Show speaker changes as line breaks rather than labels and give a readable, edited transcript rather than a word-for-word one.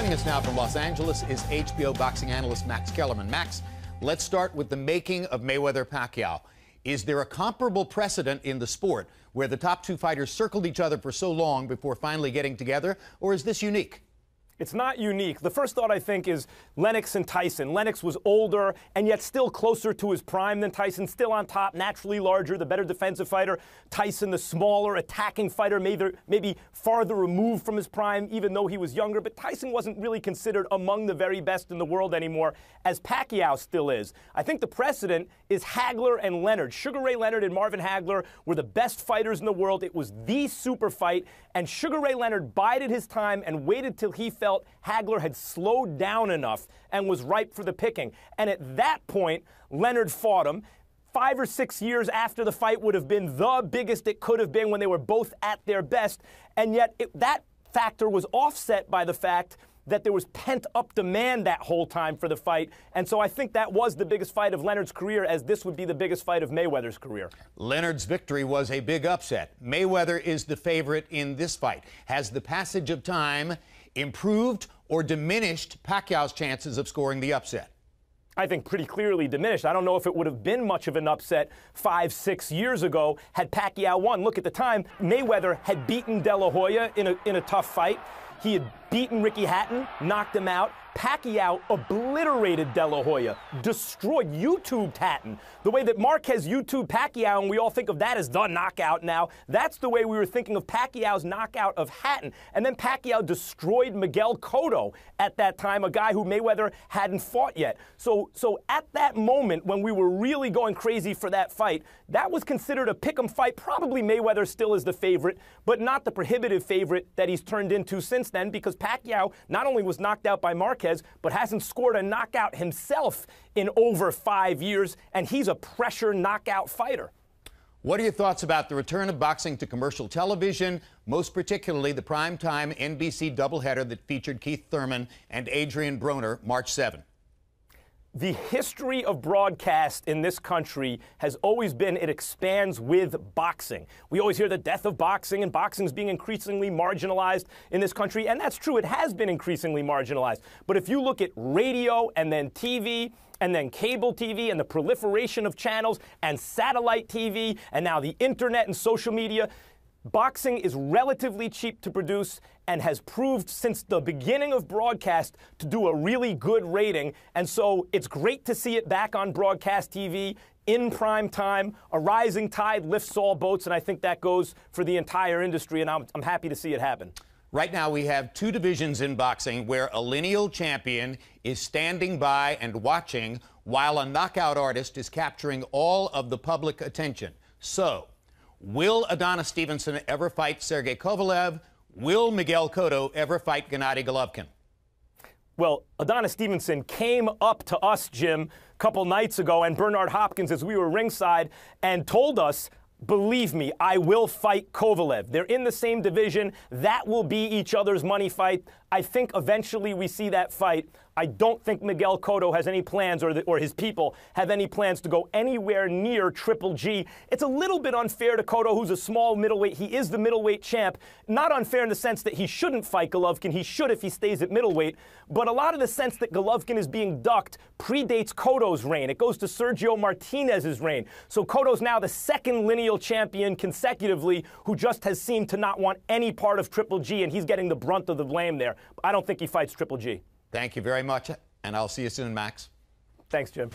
Joining us now from Los Angeles is HBO boxing analyst Max Kellerman. Max, let's start with the making of Mayweather-Pacquiao. Is there a comparable precedent in the sport where the top two fighters circled each other for so long before finally getting together, or is this unique?
It's not unique. The first thought, I think, is Lennox and Tyson. Lennox was older and yet still closer to his prime than Tyson, still on top, naturally larger, the better defensive fighter. Tyson, the smaller, attacking fighter, maybe farther removed from his prime, even though he was younger. But Tyson wasn't really considered among the very best in the world anymore, as Pacquiao still is. I think the precedent is Hagler and Leonard. Sugar Ray Leonard and Marvin Hagler were the best fighters in the world. It was the super fight, and Sugar Ray Leonard bided his time and waited till he felt Hagler had slowed down enough and was ripe for the picking. And at that point, Leonard fought him. 5 or 6 years after the fight would have been the biggest it could have been when they were both at their best. And yet that factor was offset by the fact that there was pent-up demand that whole time for the fight. And so I think that was the biggest fight of Leonard's career, as this would be the biggest fight of Mayweather's career.
Leonard's victory was a big upset. Mayweather is the favorite in this fight. Has the passage of time improved or diminished Pacquiao's chances of scoring the upset?
I think pretty clearly diminished. I don't know if it would have been much of an upset 5, 6 years ago had Pacquiao won. Look, at the time, Mayweather had beaten De La Hoya in a tough fight. He had beaten Ricky Hatton, knocked him out. Pacquiao obliterated De La Hoya, destroyed, YouTubed Hatton. The way that Marquez YouTubed Pacquiao, and we all think of that as the knockout now, that's the way we were thinking of Pacquiao's knockout of Hatton. And then Pacquiao destroyed Miguel Cotto at that time, a guy who Mayweather hadn't fought yet. So at that moment, when we were really going crazy for that fight, that was considered a pick'em fight. Probably Mayweather still is the favorite, but not the prohibitive favorite that he's turned into since then, because Pacquiao not only was knocked out by Marquez, but hasn't scored a knockout himself in over 5 years, and he's a pressure knockout fighter.
What are your thoughts about the return of boxing to commercial television, most particularly the primetime NBC doubleheader that featured Keith Thurman and Adrian Broner March 7?
The history of broadcast in this country has always been it expands with boxing. We always hear the death of boxing, and boxing's being increasingly marginalized in this country, and that's true. It has been increasingly marginalized. But if you look at radio and then TV and then cable TV and the proliferation of channels and satellite TV and now the internet and social media, boxing is relatively cheap to produce and has proved since the beginning of broadcast to do a really good rating. And so it's great to see it back on broadcast TV in prime time. A rising tide lifts all boats, and I think that goes for the entire industry, and I'm happy to see it happen.
Right now we have two divisions in boxing where a lineal champion is standing by and watching while a knockout artist is capturing all of the public attention. So, will Adonis Stevenson ever fight Sergey Kovalev? Will Miguel Cotto ever fight Gennady Golovkin?
Well, Adonis Stevenson came up to us, Jim, a couple nights ago, and Bernard Hopkins, as we were ringside, and told us, believe me, I will fight Kovalev. They're in the same division. That will be each other's money fight. I think eventually we see that fight. I don't think Miguel Cotto has any plans, or his people have any plans to go anywhere near Triple G. It's a little bit unfair to Cotto, who's a small middleweight. He is the middleweight champ. Not unfair in the sense that he shouldn't fight Golovkin. He should if he stays at middleweight. But a lot of the sense that Golovkin is being ducked predates Cotto's reign. It goes to Sergio Martinez's reign. So Cotto's now the second lineal champion consecutively who just has seemed to not want any part of Triple G, and he's getting the brunt of the blame there. I don't think he fights Triple G.
Thank you very much, and I'll see you soon, Max.
Thanks, Jim.